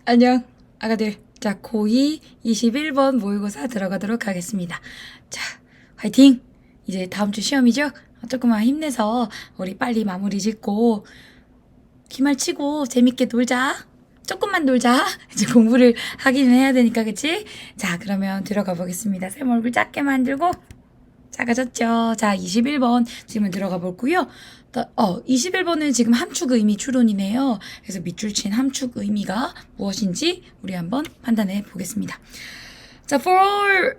안녕, 아가들. 자, 고2 21번 모의고사 들어가도록 하겠습니다. 자, 화이팅! 이제 다음 주 시험이죠? 조금만 힘내서 우리 빨리 마무리 짓고 기말 치고 재밌게 놀자. 조금만 놀자. 이제 공부를 하긴 해야 되니까, 그치? 자, 그러면 들어가 보겠습니다. 쌤 얼굴 작게 만들고 작아졌죠? 자, 21번 질문 들어가 볼고요. 21번은 지금 함축 의미 추론이네요. 그래서 밑줄 친 함축 의미가 무엇인지 우리 한번 판단해 보겠습니다. 자, for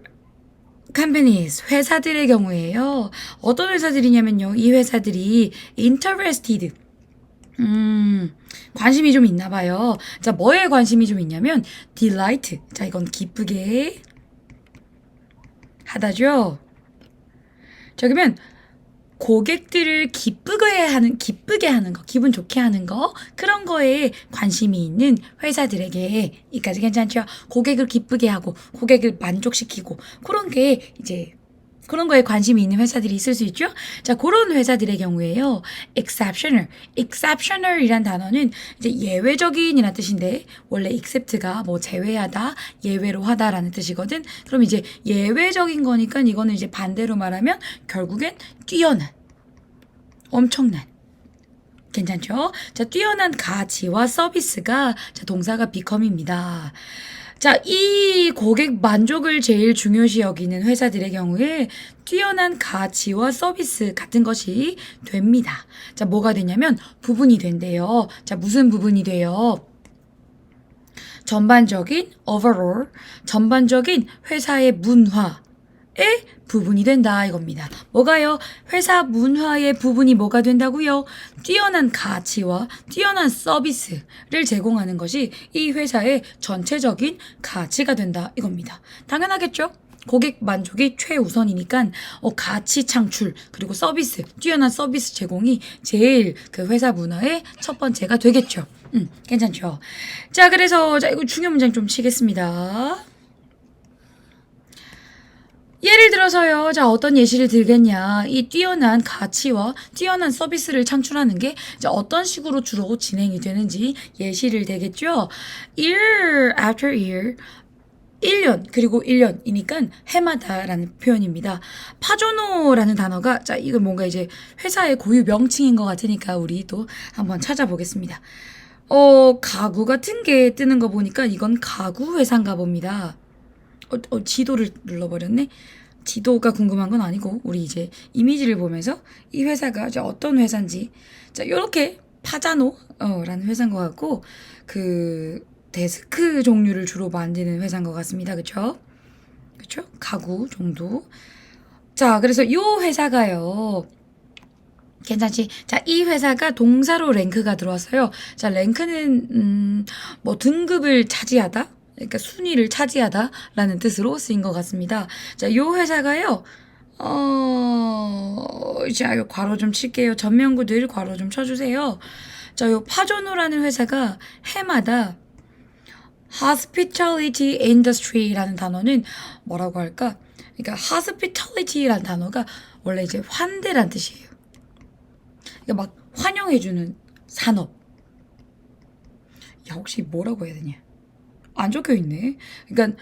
companies, 회사들의 경우에요. 어떤 회사들이냐면요. 이 회사들이 interested, 관심이 좀 있나 봐요. 자, 뭐에 관심이 좀 있냐면 delight. 자, 이건 기쁘게 하다죠. 자, 그러면 고객들을 기쁘게 하는 거, 기분 좋게 하는 거, 그런 거에 관심이 있는 회사들에게, 이까지 괜찮죠? 고객을 기쁘게 하고, 고객을 만족시키고, 그런 게 이제, 그런 거에 관심이 있는 회사들이 있을 수 있죠? 자, 그런 회사들의 경우에요. exceptional이란 단어는 이제 예외적인이란 뜻인데, 원래 except가 뭐 제외하다, 예외로 하다라는 뜻이거든. 그럼 이제 예외적인 거니까 이거는 이제 반대로 말하면 결국엔 뛰어난, 엄청난. 괜찮죠? 자, 뛰어난 가치와 서비스가 자, 동사가 become입니다. 자, 이 고객 만족을 제일 중요시 여기는 회사들의 경우에 뛰어난 가치와 서비스 같은 것이 됩니다. 자, 뭐가 되냐면 부분이 된대요. 자, 무슨 부분이 돼요? 전반적인 overall, 전반적인 회사의 문화의 부분이 된다 이겁니다. 뭐가요? 회사 문화의 부분이 뭐가 된다고요? 뛰어난 가치와 뛰어난 서비스를 제공하는 것이 이 회사의 전체적인 가치가 된다 이겁니다. 당연하겠죠? 고객 만족이 최우선이니까 가치 창출 그리고 서비스, 뛰어난 서비스 제공이 제일 그 회사 문화의 첫 번째가 되겠죠. 괜찮죠? 자, 그래서 자 이거 중요 문장 좀 치겠습니다. 예를 들어서요. 자, 어떤 예시를 들겠냐. 이 뛰어난 가치와 뛰어난 서비스를 창출하는 게 이제 어떤 식으로 주로 진행이 되는지 예시를 대겠죠. year after year. 1년 그리고 1년이니까 해마다라는 표현입니다. 파조노라는 단어가 자 이건 뭔가 이제 회사의 고유 명칭인 것 같으니까 우리 또 한번 찾아보겠습니다. 가구 같은 게 뜨는 거 보니까 이건 가구 회사인가 봅니다. 지도를 눌러버렸네. 지도가 궁금한 건 아니고 우리 이제 이미지를 보면서 이 회사가 이제 어떤 회사인지 자 요렇게 파자노라는 회사인 것 같고 그 데스크 종류를 주로 만드는 회사인 것 같습니다. 그쵸? 그쵸? 가구 정도. 자, 그래서 요 회사가요. 괜찮지? 자, 이 회사가 동사로 랭크가 들어왔어요. 자, 랭크는, 뭐, 등급을 차지하다? 그러니까 순위를 차지하다라는 뜻으로 쓰인 것 같습니다. 자, 요 회사가요. 자, 요 괄호 좀 칠게요. 전면구들 괄호 좀 쳐주세요. 자, 요 파조노라는 회사가 해마다 hospitality industry라는 단어는 뭐라고 할까? 그러니까 hospitality라는 단어가 원래 이제 환대란 뜻이에요. 그러니까 막 환영해주는 산업. 야, 혹시 뭐라고 해야 되냐? 안 적혀 있네. 그러니까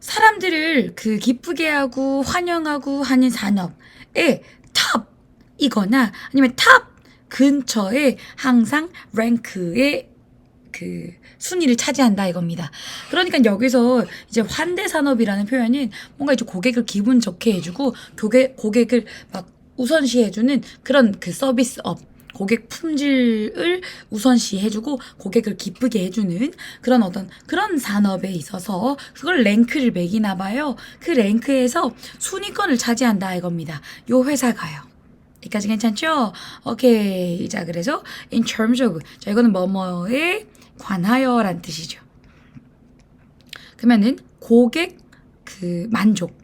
사람들을 그 기쁘게 하고 환영하고 하는 산업의 탑이거나 아니면 탑 근처에 항상 랭크의 그 순위를 차지한다 이겁니다. 그러니까 여기서 이제 환대 산업이라는 표현은 뭔가 이제 고객을 기분 좋게 해주고 고객을 막 우선시해주는 그런 그 서비스업. 고객 품질을 우선시해주고 고객을 기쁘게 해주는 그런 어떤 그런 산업에 있어서 그걸 랭크를 매기나 봐요. 그 랭크에서 순위권을 차지한다 이겁니다. 요 회사가요. 여기까지 괜찮죠? 오케이. 자, 그래서 in terms of 자 이거는 뭐뭐에 관하여란 뜻이죠. 그러면은 고객 그 만족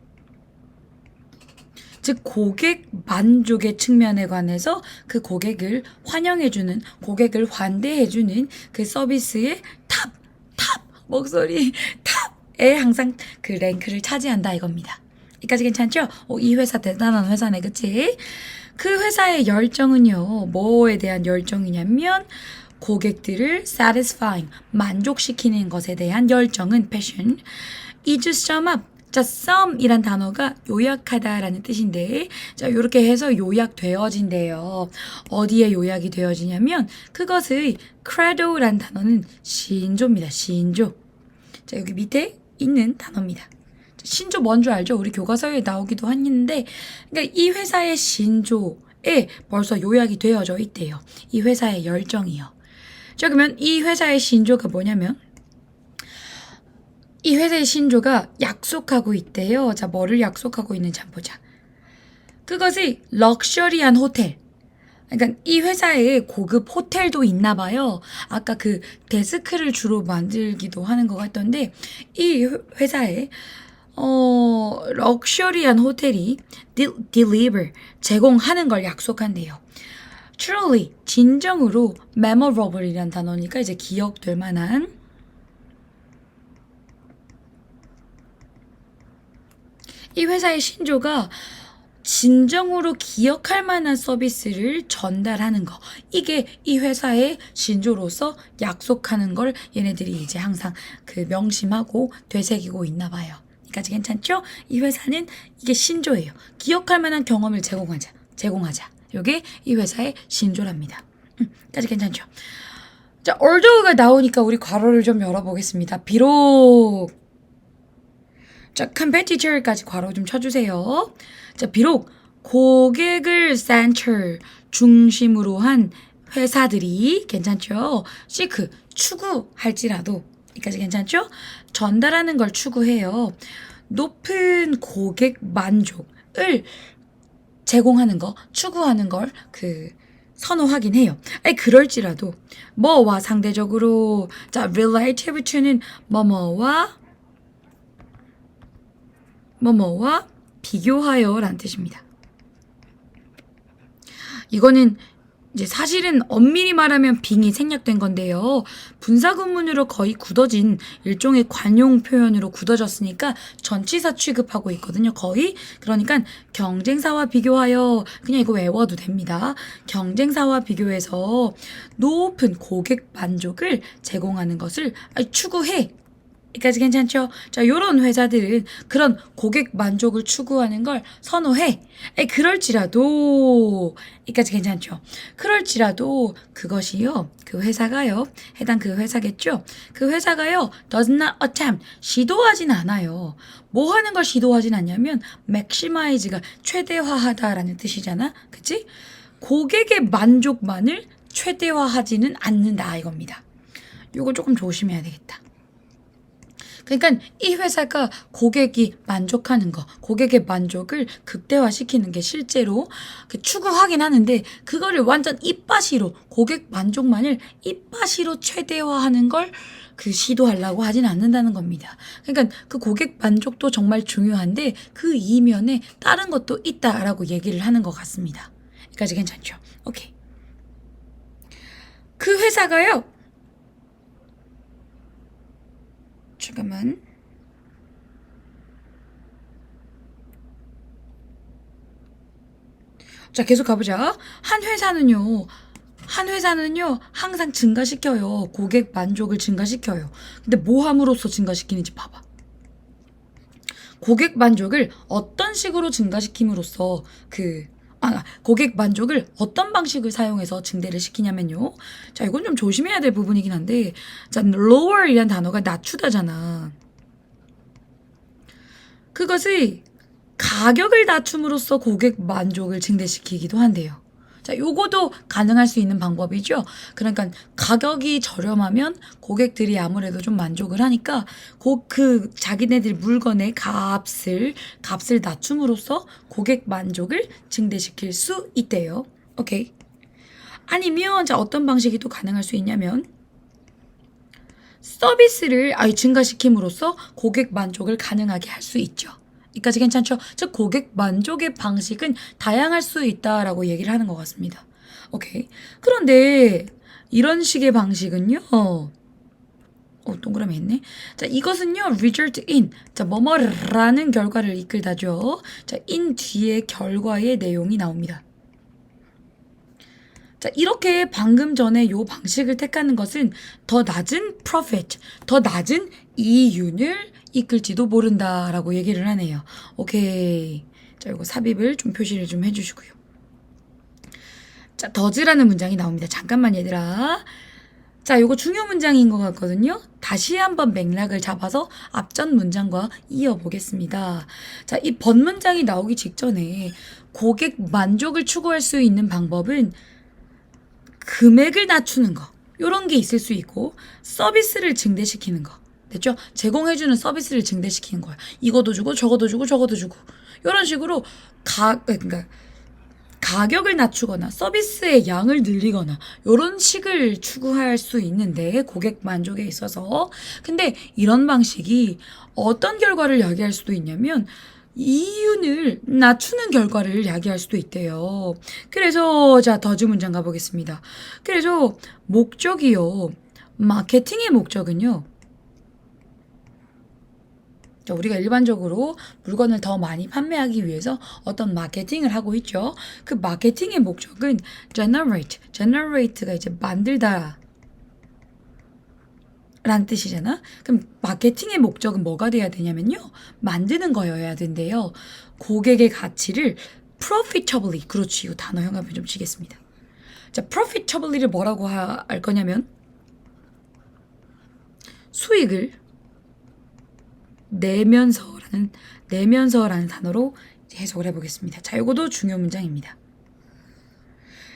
즉 고객 만족의 측면에 관해서 그 고객을 환영해주는 고객을 환대해주는 그 서비스의 탑 목소리 탑에 항상 그 랭크를 차지한다 이겁니다. 여기까지 괜찮죠? 이 회사 대단한 회사네 그치? 그 회사의 열정은요 뭐에 대한 열정이냐면 고객들을 satisfying, 만족시키는 것에 대한 열정은 passion. is sum up. 자, sum이란 단어가 요약하다라는 뜻인데, 자, 요렇게 해서 요약되어진대요. 어디에 요약이 되어지냐면, 그것의 credo란 단어는 신조입니다. 신조. 자, 여기 밑에 있는 단어입니다. 신조 뭔 줄 알죠? 우리 교과서에 나오기도 했는데, 그러니까 이 회사의 신조에 벌써 요약이 되어져 있대요. 이 회사의 열정이요. 자, 그러면 이 회사의 신조가 뭐냐면, 이 회사의 신조가 약속하고 있대요. 자, 뭐를 약속하고 있는지 한번 보자. 그것이 럭셔리한 호텔. 그러니까 이 회사에 고급 호텔도 있나 봐요. 아까 그 데스크를 주로 만들기도 하는 것 같던데 이 회사에 럭셔리한 호텔이 deliver 제공하는 걸 약속한대요. truly 진정으로 memorable이란 단어니까 이제 기억될 만한 이 회사의 신조가 진정으로 기억할 만한 서비스를 전달하는 거. 이게 이 회사의 신조로서 약속하는 걸 얘네들이 이제 항상 그 명심하고 되새기고 있나 봐요. 여기까지 괜찮죠? 이 회사는 이게 신조예요. 기억할 만한 경험을 제공하자. 이게 이 회사의 신조랍니다. 여기까지 괜찮죠? 자, although가 나오니까 우리 괄호를 좀 열어보겠습니다. 비록 자, competitor까지 괄호 좀 쳐주세요. 자, 비록 고객을 center 중심으로 한 회사들이 괜찮죠? seek 추구할지라도 여기까지 괜찮죠? 전달하는 걸 추구해요. 높은 고객 만족을 제공하는 거, 추구하는 걸 선호하긴 해요. 아니, 그럴지라도 뭐와 상대적으로 자, relative to는 뭐뭐와 비교하여 라는 뜻입니다. 이거는 이제 사실은 엄밀히 말하면 빙이 생략된 건데요. 분사구문으로 거의 굳어진 일종의 관용 표현으로 굳어졌으니까 전치사 취급하고 있거든요. 거의. 그러니까 경쟁사와 비교하여 그냥 이거 외워도 됩니다. 경쟁사와 비교해서 높은 고객 만족을 제공하는 것을 추구해. 여기까지 괜찮죠? 자, 요런 회사들은 그런 고객 만족을 추구하는 걸 선호해. 그럴지라도, 여기까지 괜찮죠? 그럴지라도 그것이요, 그 회사가요, 해당 그 회사겠죠? 그 회사가요, does not attempt, 시도하진 않아요. 뭐 하는 걸 시도하진 않냐면, maximize가 최대화하다라는 뜻이잖아? 그치? 고객의 만족만을 최대화하지는 않는다, 이겁니다. 요거 조금 조심해야 되겠다. 그러니까 이 회사가 고객이 만족하는 거, 고객의 만족을 극대화시키는 게 실제로 추구하긴 하는데 그거를 완전 입바시로 고객 만족만을 입바시로 최대화하는 걸 시도하려고 하진 않는다는 겁니다. 그러니까 그 고객 만족도 정말 중요한데 그 이면에 다른 것도 있다라고 얘기를 하는 것 같습니다. 여기까지 괜찮죠? 오케이. 그 회사가요. 잠깐만. 자, 계속 가보자. 한 회사는요 항상 증가시켜요. 고객 만족을 증가시켜요. 근데 뭐 함으로써 증가시키는지 봐봐. 고객 만족을 어떤 식으로 증가시킴으로써 고객 만족을 어떤 방식을 사용해서 증대를 시키냐면요. 자, 이건 좀 조심해야 될 부분이긴 한데, 자, lower이란 단어가 낮추다잖아. 그것이 가격을 낮춤으로써 고객 만족을 증대시키기도 한대요. 자, 요거도 가능할 수 있는 방법이죠. 그러니까 가격이 저렴하면 고객들이 아무래도 좀 만족을 하니까 자기네들 물건의 값을 낮춤으로써 고객 만족을 증대시킬 수 있대요. 오케이. 아니면 자, 어떤 방식이 또 가능할 수 있냐면 서비스를 증가시킴으로써 고객 만족을 가능하게 할 수 있죠. 여기까지 괜찮죠? 즉 고객 만족의 방식은 다양할 수 있다라고 얘기를 하는 것 같습니다. 오케이. 그런데 이런 식의 방식은요. 동그라미 했네. 자, 이것은요. result in. 자, 뭐뭐라는 결과를 이끌다죠. 자, in 뒤에 결과의 내용이 나옵니다. 자, 이렇게 방금 전에 요 방식을 택하는 것은 더 낮은 profit, 더 낮은 이윤을 이끌지도 모른다라고 얘기를 하네요. 오케이. 자, 요거 삽입을 좀 표시를 좀 해주시고요. 자, 더즈라는 문장이 나옵니다. 잠깐만 얘들아. 자, 요거 중요 문장인 것 같거든요. 다시 한번 맥락을 잡아서 앞전 문장과 이어보겠습니다. 자, 이 번문장이 나오기 직전에 고객 만족을 추구할 수 있는 방법은 금액을 낮추는 거, 요런 게 있을 수 있고, 서비스를 증대시키는 거. 됐죠? 제공해주는 서비스를 증대시키는 거야. 이거도 주고, 저거도 주고, 저거도 주고. 요런 식으로, 그러니까, 가격을 낮추거나 서비스의 양을 늘리거나 요런 식을 추구할 수 있는데 고객 만족에 있어서 근데 이런 방식이 어떤 결과를 야기할 수도 있냐면 이윤을 낮추는 결과를 야기할 수도 있대요. 그래서 자 더즈 문장 가보겠습니다. 그래서 목적이요. 마케팅의 목적은요. 자, 우리가 일반적으로 물건을 더 많이 판매하기 위해서 어떤 마케팅을 하고 있죠. 그 마케팅의 목적은 generate가 이제 만들다 라는 뜻이잖아. 그럼 마케팅의 목적은 뭐가 돼야 되냐면요. 만드는 거여야 된대요. 고객의 가치를 profitably, 그렇지. 이 단어 형합을 좀 치겠습니다. 자, profitably를 뭐라고 할 거냐면 수익을 내면서라는 단어로 해석을 해보겠습니다. 자, 이것도 중요 문장입니다.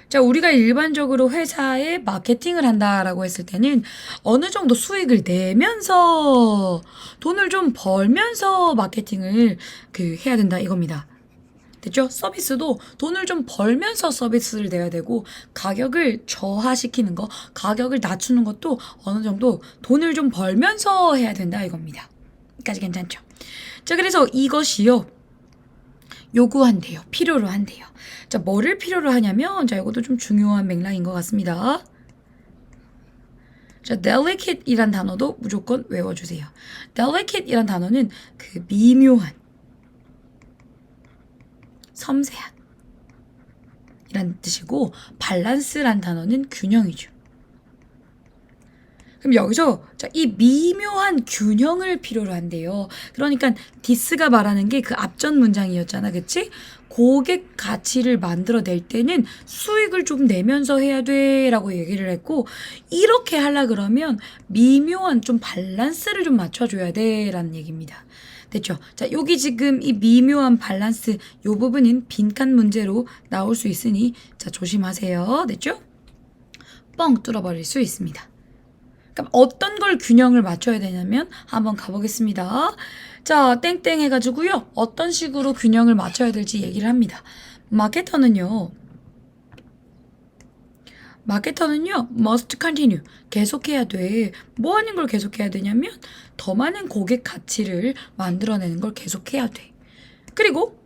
자, 우리가 일반적으로 회사에 마케팅을 한다라고 했을 때는 어느 정도 수익을 내면서 돈을 좀 벌면서 마케팅을 해야 된다 이겁니다. 됐죠? 서비스도 돈을 좀 벌면서 서비스를 내야 되고 가격을 저하시키는 거, 가격을 낮추는 것도 어느 정도 돈을 좀 벌면서 해야 된다 이겁니다. 여기까지 괜찮죠? 자, 그래서 이것이요. 요구한대요. 필요로 한대요. 자, 뭐를 필요로 하냐면 자, 이것도 좀 중요한 맥락인 것 같습니다. 자, delicate이란 단어도 무조건 외워주세요. delicate이란 단어는 그 미묘한, 섬세한 이란 뜻이고 밸런스란 단어는 균형이죠. 그럼 여기서 자, 이 미묘한 균형을 필요로 한대요. 그러니까 디스가 말하는 게 그 앞전 문장이었잖아. 그치? 고객 가치를 만들어낼 때는 수익을 좀 내면서 해야 돼 라고 얘기를 했고 이렇게 하려 그러면 미묘한 좀 밸런스를 좀 맞춰줘야 돼 라는 얘기입니다. 됐죠? 자, 여기 지금 이 미묘한 밸런스 요 부분은 빈칸 문제로 나올 수 있으니 자, 조심하세요. 됐죠? 뻥 뚫어버릴 수 있습니다. 그럼 어떤 걸 균형을 맞춰야 되냐면 한번 가보겠습니다. 자, 땡땡 해가지고요. 어떤 식으로 균형을 맞춰야 될지 얘기를 합니다. 마케터는요. must continue. 계속해야 돼. 뭐 하는 걸 계속해야 되냐면 더 많은 고객 가치를 만들어내는 걸 계속해야 돼. 그리고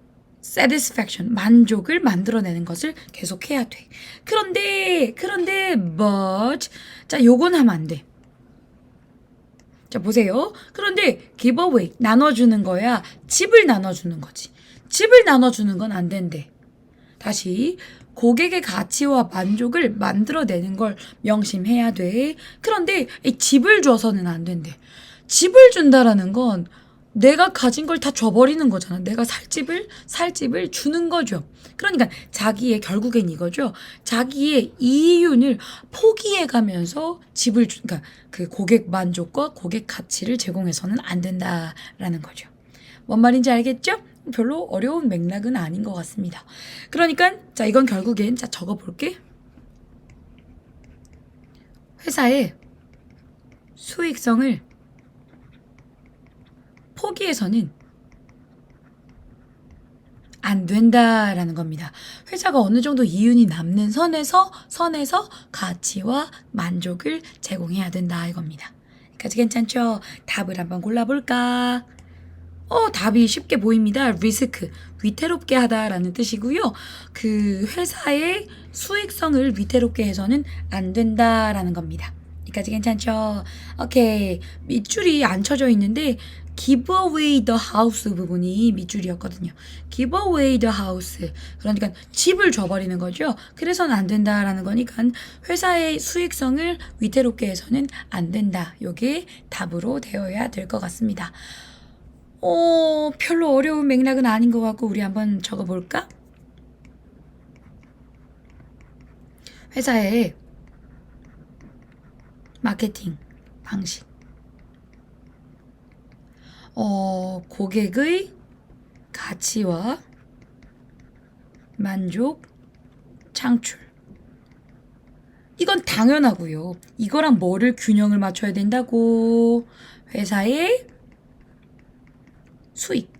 satisfaction, 만족을 만들어내는 것을 계속해야 돼. 그런데 but 자, 요건 하면 안 돼. 자, 보세요. 그런데 giveaway, 나눠주는 거야. 집을 나눠주는 거지. 집을 나눠주는 건 안 된대. 다시 고객의 가치와 만족을 만들어내는 걸 명심해야 돼. 그런데 이 집을 줘서는 안 된대. 집을 준다라는 건 내가 가진 걸 다 줘버리는 거잖아. 내가 살 집을 주는 거죠. 그러니까 자기의 결국엔 이거죠. 자기의 이윤을 포기해가면서 그러니까 그 고객 만족과 고객 가치를 제공해서는 안 된다라는 거죠. 뭔 말인지 알겠죠? 별로 어려운 맥락은 아닌 것 같습니다. 그러니까 자, 이건 결국엔 자, 적어볼게. 회사의 수익성을 포기해서는 안 된다라는 겁니다. 회사가 어느 정도 이윤이 남는 선에서 가치와 만족을 제공해야 된다 이겁니다. 여기까지 괜찮죠? 답을 한번 골라볼까? 답이 쉽게 보입니다. 리스크, 위태롭게 하다라는 뜻이고요. 그 회사의 수익성을 위태롭게 해서는 안 된다라는 겁니다. 여기까지 괜찮죠? 오케이. 밑줄이 안 쳐져 있는데 give away the house 부분이 밑줄이었거든요. give away the house. 그러니까 집을 줘버리는 거죠. 그래서는 안 된다라는 거니까 회사의 수익성을 위태롭게 해서는 안 된다. 요게 답으로 되어야 될 것 같습니다. 별로 어려운 맥락은 아닌 것 같고 우리 한번 적어볼까? 회사의 마케팅 방식. 고객의 가치와 만족 창출. 이건 당연하고요. 이거랑 뭐를 균형을 맞춰야 된다고? 회사의 수익.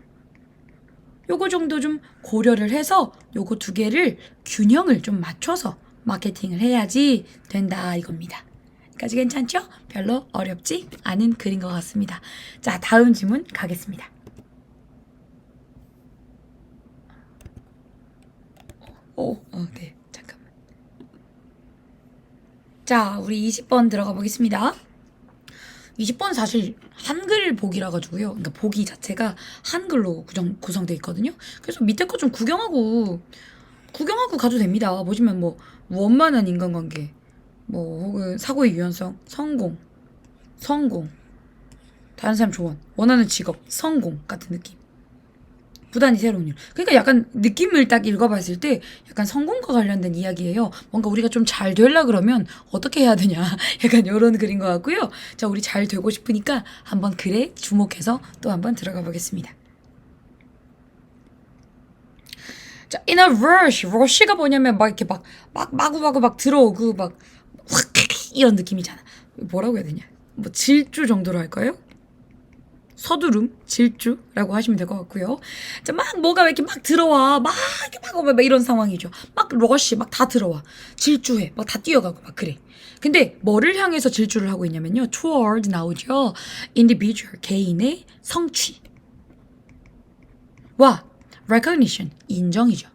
요거 정도 좀 고려를 해서 요거 두 개를 균형을 좀 맞춰서 마케팅을 해야지 된다 이겁니다. 여기까지 괜찮죠? 별로 어렵지 않은 글인 것 같습니다. 자, 다음 질문 가겠습니다. 네, 잠깐만. 자, 우리 20번 들어가 보겠습니다. 20번 사실 한글 보기라 가지고요. 그러니까 보기 자체가 한글로 구성되어 있거든요. 그래서 밑에 거 좀 구경하고 가도 됩니다. 보시면 뭐 원만한 인간관계, 뭐 혹은 사고의 유연성, 성공, 다른 사람 조언, 원하는 직업, 성공 같은 느낌. 부단히 새로운 일. 그러니까 약간 느낌을 딱 읽어봤을 때 약간 성공과 관련된 이야기예요. 뭔가 우리가 좀 잘 되려 그러면 어떻게 해야 되냐. 약간 이런 글인 것 같고요. 자, 우리 잘 되고 싶으니까 한번 글에 주목해서 또 한번 들어가 보겠습니다. 자, in a rush. rush가 뭐냐면 막 이렇게 마구마구 막 들어오고 막 확 이런 느낌이잖아. 뭐라고 해야 되냐. 뭐 질주 정도로 할까요? 서두름, 질주라고 하시면 될 것 같고요. 자, 막 뭐가 이렇게 막 들어와. 막 이런 상황이죠. 막 러쉬, 막 다 들어와. 질주해. 막 다 뛰어가고 막 그래. 근데 뭐를 향해서 질주를 하고 있냐면요. toward 나오죠. individual, 개인의 성취. 와, recognition, 인정이죠.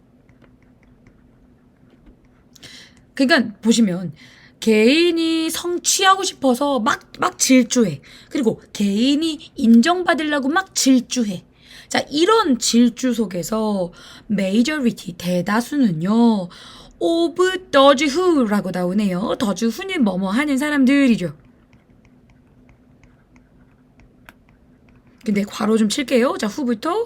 그러니까 보시면 개인이 성취하고 싶어서 막 질주해. 그리고 개인이 인정받으려고 막 질주해. 자, 이런 질주 속에서 majority, 대다수는요. of those who라고 나오네요. those who는 뭐뭐 하는 사람들이죠. 근데 괄호 좀 칠게요. 자, who부터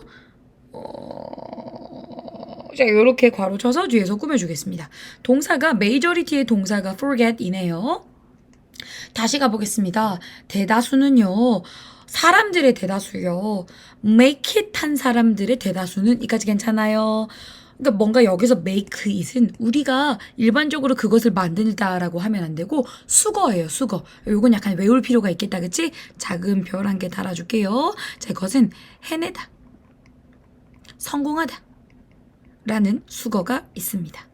자, 요렇게 괄호 쳐서 뒤에서 꾸며주겠습니다. 동사가 majority의 동사가 forget이네요. 다시 가보겠습니다. 대다수는요. 사람들의 대다수요. make it 한 사람들의 대다수는 이까지 괜찮아요. 그러니까 뭔가 여기서 make it은 우리가 일반적으로 그것을 만들다라고 하면 안 되고 수거예요. 수거. 요건 약간 외울 필요가 있겠다. 그치? 작은 별 한 개 달아줄게요. 자, 이것은 해내다. 성공하다. 라는 수거가 있습니다.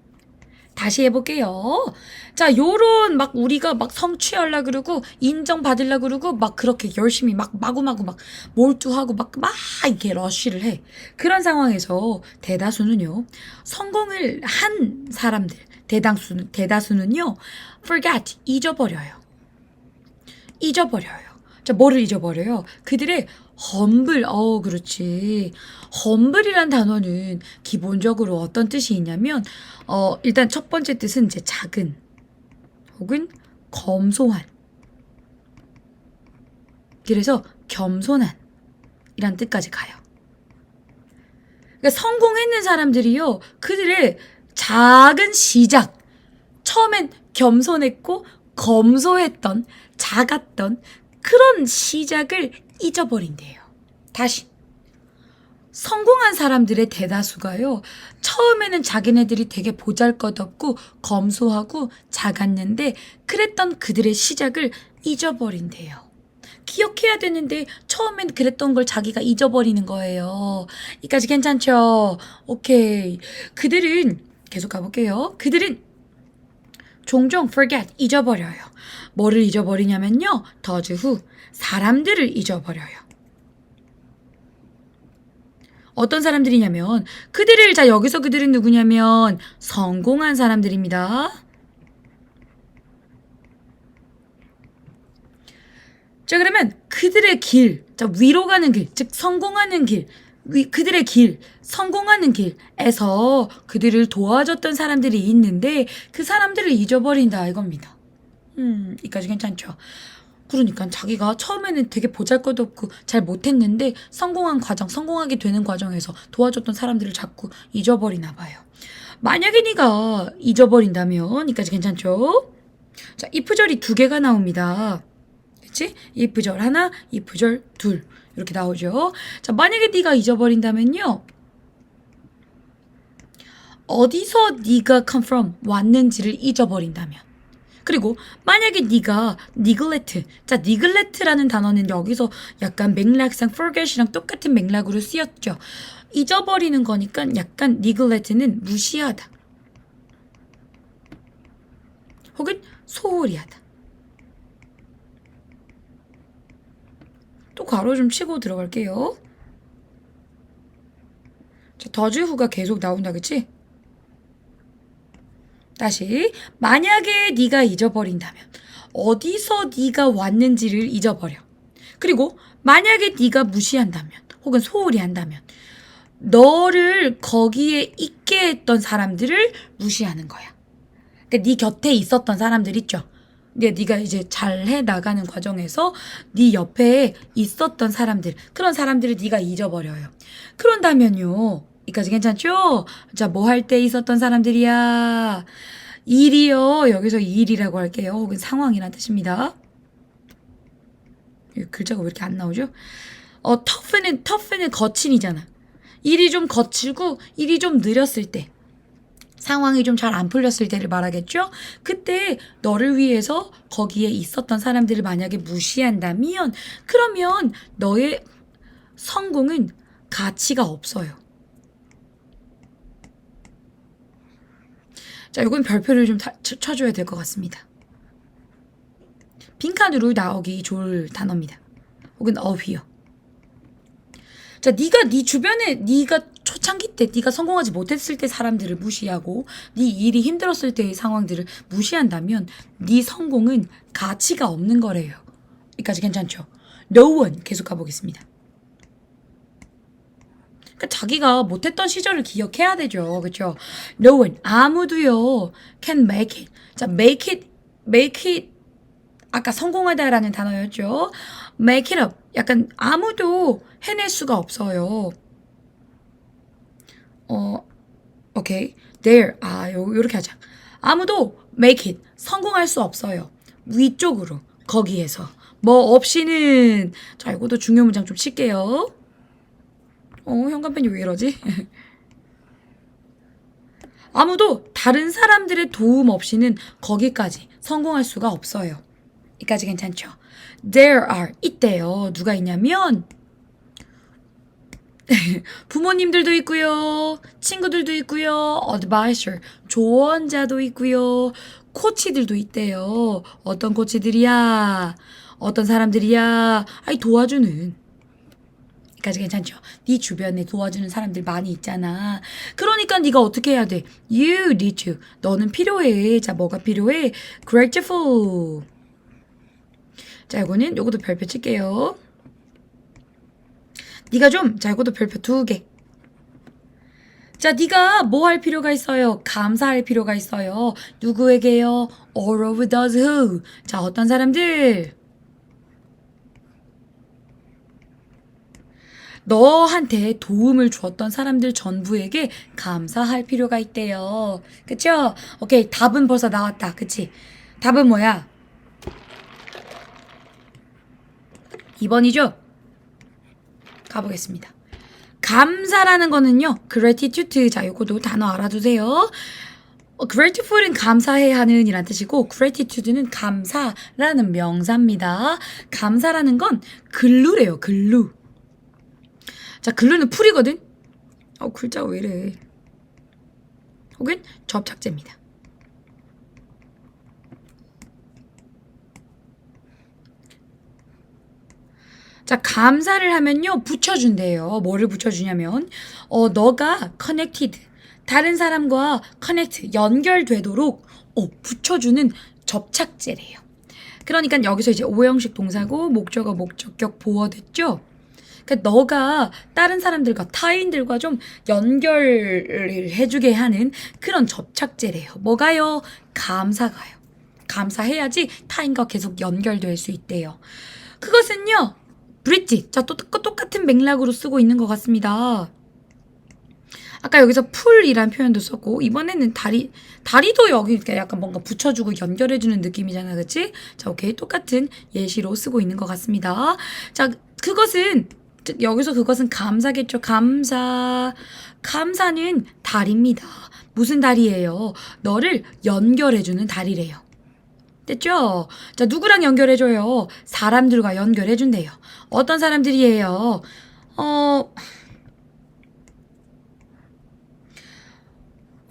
다시 해볼게요. 자, 요런 막 우리가 막 성취하려 그러고 인정받으려 그러고 막 그렇게 열심히 막 마구마구 막 몰두하고 막 이렇게 러쉬를 해. 그런 상황에서 대다수는요. 성공을 한 사람들, 대다수는요. forget, 잊어버려요. 자, 뭐를 잊어버려요? 그들의 humble, 그렇지. humble이란 단어는 기본적으로 어떤 뜻이 있냐면, 일단 첫 번째 뜻은 이제 작은, 혹은 검소한. 그래서 겸손한, 이란 뜻까지 가요. 그러니까 성공했는 사람들이요, 그들의 작은 시작, 처음엔 겸손했고, 검소했던, 작았던 그런 시작을 잊어버린대요. 다시. 성공한 사람들의 대다수가요. 처음에는 자기네들이 되게 보잘것없고 검소하고 작았는데 그랬던 그들의 시작을 잊어버린대요. 기억해야 되는데 처음엔 그랬던 걸 자기가 잊어버리는 거예요. 이까지 괜찮죠? 오케이. 그들은 계속 가볼게요. 그들은 종종 forget, 잊어버려요. 뭐를 잊어버리냐면요. 더즈 후, 사람들을 잊어버려요. 어떤 사람들이냐면 그들을, 자, 여기서 그들은 누구냐면 성공한 사람들입니다. 자, 그러면 그들의 길, 자, 위로 가는 길, 즉 성공하는 길, 그들의 길, 성공하는 길에서 그들을 도와줬던 사람들이 있는데 그 사람들을 잊어버린다 이겁니다. 이까지 괜찮죠? 그러니까 자기가 처음에는 되게 보잘것없고 잘 못했는데 성공한 과정, 성공하게 되는 과정에서 도와줬던 사람들을 자꾸 잊어버리나 봐요. 만약에 네가 잊어버린다면 이까지 괜찮죠? 자, if절이 두 개가 나옵니다. 그치? if절 하나, if절 둘 이렇게 나오죠. 자, 만약에 네가 잊어버린다면요. 어디서 네가 come from 왔는지를 잊어버린다면. 그리고 만약에 네가 neglect, 자 neglect라는 단어는 여기서 약간 맥락상 forget이랑 똑같은 맥락으로 쓰였죠. 잊어버리는 거니까 약간 neglect는 무시하다. 혹은 소홀히 하다. 또 괄호 좀 치고 들어갈게요. 자, 더즈후가 계속 나온다, 그치? 다시 만약에 네가 잊어버린다면 어디서 네가 왔는지를 잊어버려. 그리고 만약에 네가 무시한다면 혹은 소홀히 한다면 너를 거기에 있게 했던 사람들을 무시하는 거야. 그러니까 네 곁에 있었던 사람들 있죠. 네가 이제 잘해 나가는 과정에서 네 옆에 있었던 사람들, 그런 사람들을 네가 잊어버려요. 그런다면요. 여기까지 괜찮죠? 자, 뭐 할 때 있었던 사람들이야? 일이요. 여기서 일이라고 할게요. 혹은 상황이란 뜻입니다. 글자가 왜 이렇게 안 나오죠? 터프는 거친이잖아. 일이 좀 거칠고 일이 좀 느렸을 때. 상황이 좀 잘 안 풀렸을 때를 말하겠죠? 그때 너를 위해서 거기에 있었던 사람들을 만약에 무시한다면 그러면 너의 성공은 가치가 없어요. 자, 이건 별표를 좀 쳐줘야 될 것 같습니다. 빈칸으로 나오기 좋을 단어입니다. 혹은 어휘요. 자, 네가 네 주변에 네가 초창기 때 네가 성공하지 못했을 때 사람들을 무시하고 네 일이 힘들었을 때의 상황들을 무시한다면 네 성공은 가치가 없는 거래요. 여기까지 괜찮죠? No one 계속 가보겠습니다. 그러니까 자기가 못했던 시절을 기억해야 되죠. 그렇죠? No one 아무도요 can make it. 자, make it 아까 성공하다라는 단어였죠. make it up. 약간 아무도 해낼 수가 없어요. 오케이. there. 요렇게 하자. 아무도 make it. 성공할 수 없어요. 위쪽으로. 거기에서. 뭐 없이는. 자, 이것도 중요 문장 좀 칠게요. 현관펜이 왜 이러지? 아무도 다른 사람들의 도움 없이는 거기까지 성공할 수가 없어요. 여기까지 괜찮죠? There are 있대요. 누가 있냐면 부모님들도 있고요. 친구들도 있고요. advisor 조언자도 있고요. 코치들도 있대요. 어떤 코치들이야? 어떤 사람들이야? 도와주는. 여기까지 괜찮죠? 네 주변에 도와주는 사람들 많이 있잖아. 그러니까 네가 어떻게 해야 돼? You need to. 너는 필요해. 자, 뭐가 필요해? Grateful. 자, 요것도 별표 칠게요. 네가 좀, 자, 이것도 별표 2개. 자, 네가 뭐 할 필요가 있어요? 감사할 필요가 있어요. 누구에게요? All of those who. 자, 어떤 사람들? 너한테 도움을 주었던 사람들 전부에게 감사할 필요가 있대요. 그쵸? 오케이, 답은 벌써 나왔다. 그치? 답은 뭐야? 2번이죠? 가보겠습니다. 감사라는 거는요, gratitude. 자, 요거도 단어 알아두세요. grateful은 감사해야 하는 이란 뜻이고, gratitude는 감사라는 명사입니다. 감사라는 건 글루래요, 글루. 자, 글루는 풀이거든? 글자가 왜 이래. 혹은 접착제입니다. 자, 감사를 하면요, 붙여준대요. 뭐를 붙여주냐면, 너가 connected, 다른 사람과 connect, 연결되도록, 붙여주는 접착제래요. 그러니까 여기서 이제 오형식 동사고 목적어, 목적격 보어됐죠? 그러니까 너가 다른 사람들과 타인들과 좀 연결을 해주게 하는 그런 접착제래요. 뭐가요? 감사가요. 감사해야지 타인과 계속 연결될 수 있대요. 그것은요, 브릿지. 자, 또 똑같은 맥락으로 쓰고 있는 것 같습니다. 아까 여기서 풀이란 표현도 썼고, 이번에는 다리도 여기 이렇게 약간 뭔가 붙여주고 연결해주는 느낌이잖아, 그치? 자, 오케이. 똑같은 예시로 쓰고 있는 것 같습니다. 자, 여기서 그것은 감사겠죠. 감사는 다리입니다. 무슨 다리예요? 너를 연결해주는 다리래요. 됐죠? 자, 누구랑 연결해줘요? 사람들과 연결해준대요. 어떤 사람들이에요?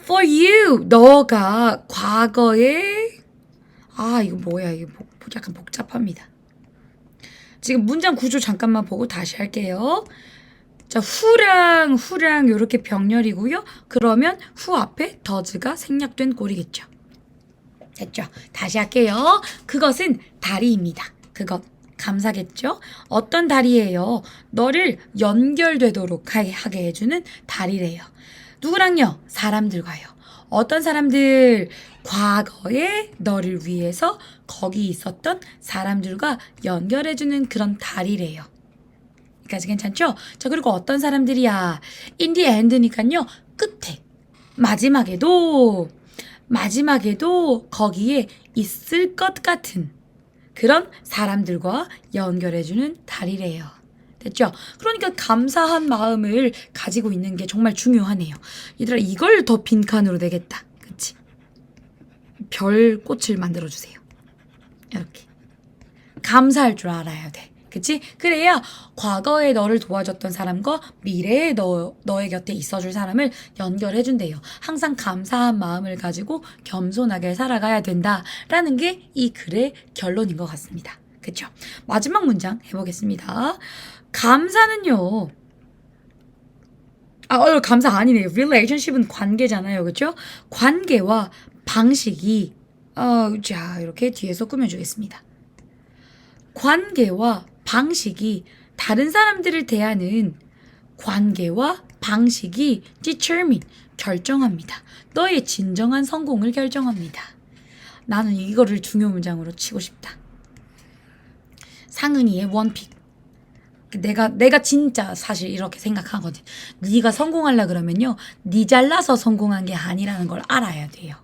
For you, 너가 과거에 이거 뭐야? 이거 약간 복잡합니다. 지금 문장 구조 잠깐만 보고 다시 할게요. 자, 후랑 이렇게 병렬이고요. 그러면 후 앞에 더즈가 생략된 꼴이겠죠. 됐죠? 다시 할게요. 그것은 다리입니다. 그것 감사겠죠? 어떤 다리예요? 너를 연결되도록 하게 해주는 다리래요. 누구랑요? 사람들과요. 어떤 사람들? 과거에 너를 위해서 거기 있었던 사람들과 연결해주는 그런 다리래요. 여기까지 괜찮죠? 자, 그리고 어떤 사람들이야? in the end니까요. 끝에 마지막에도 거기에 있을 것 같은 그런 사람들과 연결해주는 다리래요. 됐죠? 그러니까 감사한 마음을 가지고 있는 게 정말 중요하네요. 얘들아, 이걸 더 빈칸으로 내겠다. 그치? 별 꽃을 만들어주세요. 이렇게. 감사할 줄 알아야 돼. 그치? 그래야 과거에 너를 도와줬던 사람과 미래에 너의 곁에 있어줄 사람을 연결해준대요. 항상 감사한 마음을 가지고 겸손하게 살아가야 된다라는 게 이 글의 결론인 것 같습니다. 그쵸? 마지막 문장 해보겠습니다. 감사는요. 감사 아니네요. relationship은 관계잖아요. 그쵸? 관계와 방식이 자, 이렇게 뒤에서 꾸며주겠습니다. 관계와 방식이 다른 사람들을 대하는 관계와 방식이 determine, 결정합니다. 너의 진정한 성공을 결정합니다. 나는 이거를 중요 문장으로 치고 싶다. 상은이의 원픽. 내가 진짜 사실 이렇게 생각하거든. 네가 성공하려 그러면요, 네 잘나서 성공한 게 아니라는 걸 알아야 돼요.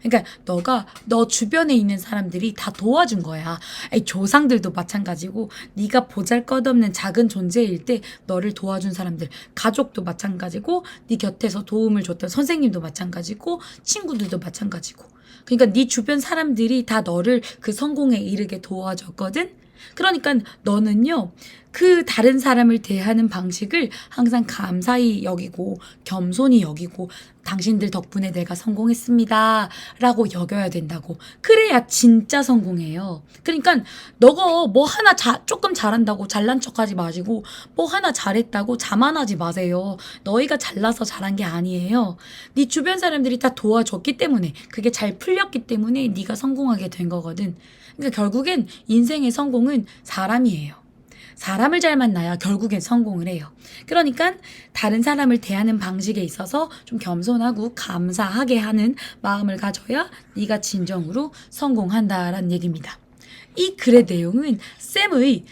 그러니까 너 주변에 있는 사람들이 다 도와준 거야. 조상들도 마찬가지고 네가 보잘것없는 작은 존재일 때 너를 도와준 사람들, 가족도 마찬가지고 네 곁에서 도움을 줬던 선생님도 마찬가지고 친구들도 마찬가지고. 그러니까 네 주변 사람들이 다 너를 그 성공에 이르게 도와줬거든. 그러니까 너는요, 그 다른 사람을 대하는 방식을 항상 감사히 여기고 겸손히 여기고 당신들 덕분에 내가 성공했습니다 라고 여겨야 된다고. 그래야 진짜 성공해요. 그러니까 너가 뭐 하나 조금 잘한다고 잘난 척하지 마시고 뭐 하나 잘했다고 자만하지 마세요. 너희가 잘나서 잘한 게 아니에요. 네 주변 사람들이 다 도와줬기 때문에, 그게 잘 풀렸기 때문에 네가 성공하게 된 거거든. 그러니까 결국엔 인생의 성공은 사람이에요. 사람을 잘 만나야 결국엔 성공을 해요. 그러니까 다른 사람을 대하는 방식에 있어서 좀 겸손하고 감사하게 하는 마음을 가져야 네가 진정으로 성공한다라는 얘기입니다. 이 글의 내용은 쌤의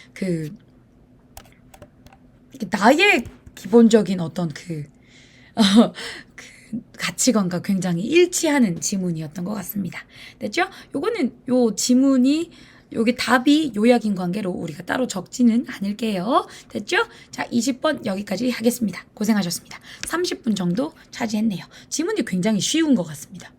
나의 기본적인 어떤 그 가치관과 굉장히 일치하는 지문이었던 것 같습니다. 됐죠? 요 지문이 여기 답이 요약인 관계로 우리가 따로 적지는 않을게요. 됐죠? 자, 20번 여기까지 하겠습니다. 고생하셨습니다. 30분 정도 차지했네요. 지문이 굉장히 쉬운 것 같습니다.